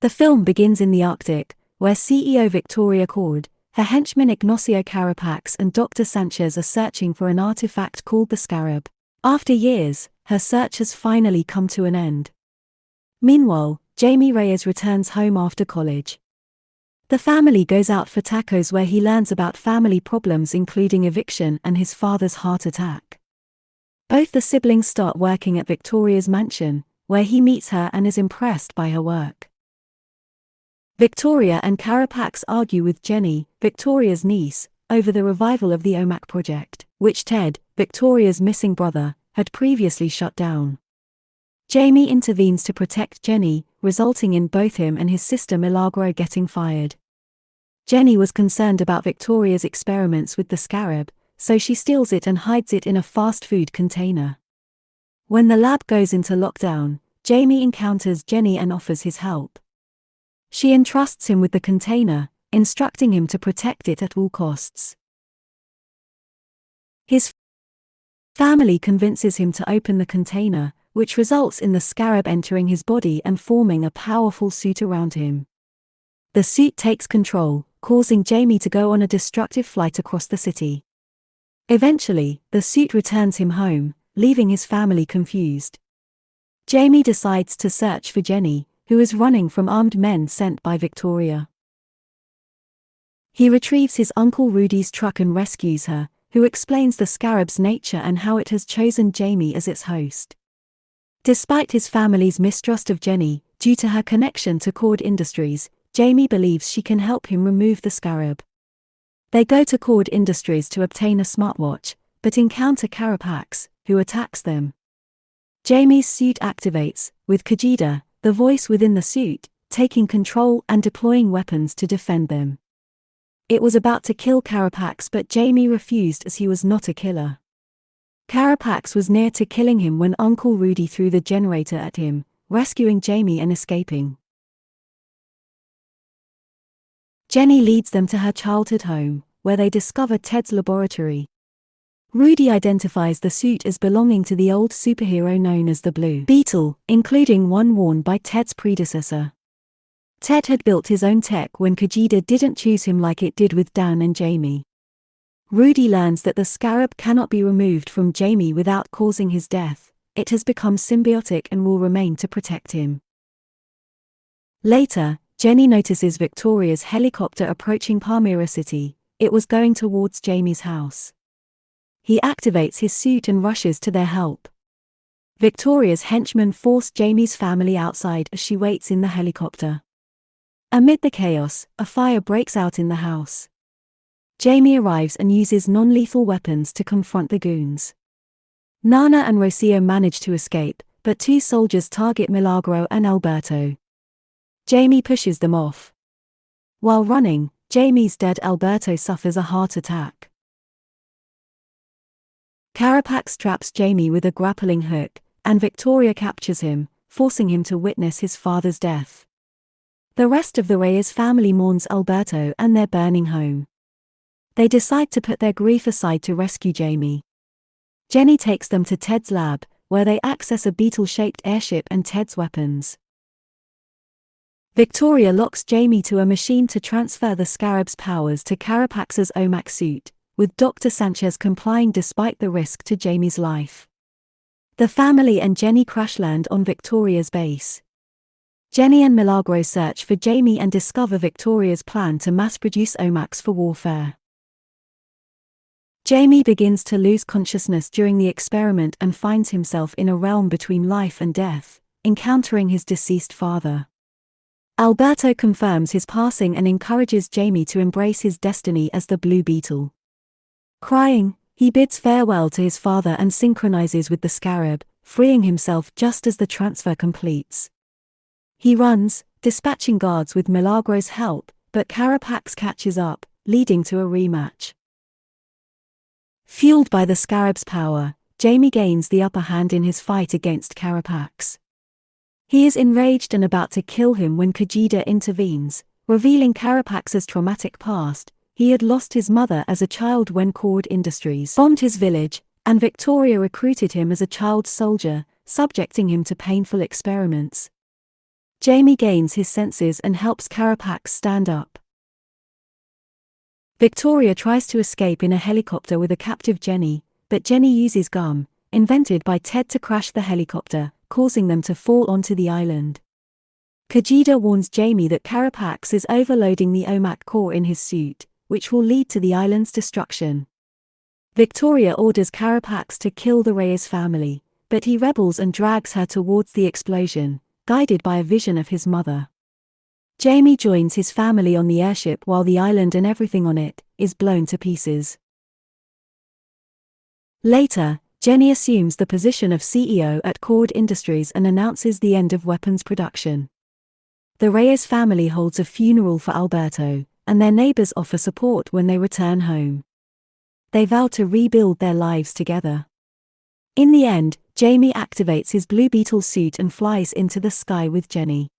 The film begins in the Arctic, where CEO Victoria Cord, her henchman Ignacio Carapax and Dr. Sanchez are searching for an artifact called the Scarab. After years, her search has finally come to an end. Meanwhile, Jamie Reyes returns home after college. The family goes out for tacos where he learns about family problems including eviction and his father's heart attack. Both the siblings start working at Victoria's mansion, where he meets her and is impressed by her work. Victoria and Carapax argue with Jenny, Victoria's niece, over the revival of the OMAC project, which Ted, Victoria's missing brother, had previously shut down. Jamie intervenes to protect Jenny, resulting in both him and his sister Milagro getting fired. Jenny was concerned about Victoria's experiments with the Scarab, so she steals it and hides it in a fast food container. When the lab goes into lockdown, Jamie encounters Jenny and offers his help. She entrusts him with the container, instructing him to protect it at all costs. His family convinces him to open the container, which results in the Scarab entering his body and forming a powerful suit around him. The suit takes control, causing Jamie to go on a destructive flight across the city. Eventually, the suit returns him home, leaving his family confused. Jamie decides to search for Jenny, who is running from armed men sent by Victoria. He retrieves his Uncle Rudy's truck and rescues her, who explains the Scarab's nature and how it has chosen Jamie as its host. Despite his family's mistrust of Jenny, due to her connection to Cord Industries, Jamie believes she can help him remove the Scarab. They go to Cord Industries to obtain a smartwatch, but encounter Carapax, who attacks them. Jamie's suit activates, with Kajida, the voice within the suit, taking control and deploying weapons to defend them. It was about to kill Carapax but Jamie refused as he was not a killer. Carapax was near to killing him when Uncle Rudy threw the generator at him, rescuing Jamie and escaping. Jenny leads them to her childhood home, where they discover Ted's laboratory. Rudy identifies the suit as belonging to the old superhero known as the Bluebeetle, including one worn by Ted's predecessor. Ted had built his own tech when Kajida didn't choose him like it did with Dan and Jamie. Rudy learns that the Scarab cannot be removed from Jamie without causing his death. It has become symbiotic and will remain to protect him. Later, Jenny notices Victoria's helicopter approaching Palmyra City. It was going towards Jamie's house. He activates his suit and rushes to their help. Victoria's henchmen force Jamie's family outside as she waits in the helicopter. Amid the chaos, a fire breaks out in the house. Jamie arrives and uses non-lethal weapons to confront the goons. Nana and Rocio manage to escape, but two soldiers target Milagro and Alberto. Jamie pushes them off. While running, Jamie's dead Alberto suffers a heart attack. Carapax traps Jamie with a grappling hook, and Victoria captures him, forcing him to witness his father's death. The rest of the Reyes family mourns Alberto and their burning home. They decide to put their grief aside to rescue Jamie. Jenny takes them to Ted's lab, where they access a beetle-shaped airship and Ted's weapons. Victoria locks Jamie to a machine to transfer the Scarab's powers to Carapax's OMAC suit, with Dr. Sanchez complying despite the risk to Jamie's life. The family and Jenny crash land on Victoria's base. Jenny and Milagro search for Jamie and discover Victoria's plan to mass-produce OMACs for warfare. Jamie begins to lose consciousness during the experiment and finds himself in a realm between life and death, encountering his deceased father. Alberto confirms his passing and encourages Jamie to embrace his destiny as the Bluebeetle. Crying, he bids farewell to his father and synchronizes with the Scarab, freeing himself just as the transfer completes. He runs, dispatching guards with Milagro's help, but Carapax catches up, leading to a rematch. Fueled by the Scarab's power, Jamie gains the upper hand in his fight against Carapax. He is enraged and about to kill him when Kajida intervenes, revealing Carapax's traumatic past. He had lost his mother as a child when Cord Industries bombed his village, and Victoria recruited him as a child soldier, subjecting him to painful experiments. Jamie gains his senses and helps Carapax stand up. Victoria tries to escape in a helicopter with a captive Jenny, but Jenny uses gum, invented by Ted, to crash the helicopter, causing them to fall onto the island. Kajida warns Jamie that Carapax is overloading the OMAC core in his suit, which will lead to the island's destruction. Victoria orders Carapax to kill the Reyes family, but he rebels and drags her towards the explosion, guided by a vision of his mother. Jamie joins his family on the airship while the island and everything on it is blown to pieces. Later, Jenny assumes the position of CEO at Cord Industries and announces the end of weapons production. The Reyes family holds a funeral for Alberto, and their neighbors offer support when they return home. They vow to rebuild their lives together. In the end, Jamie activates his Bluebeetle suit and flies into the sky with Jenny.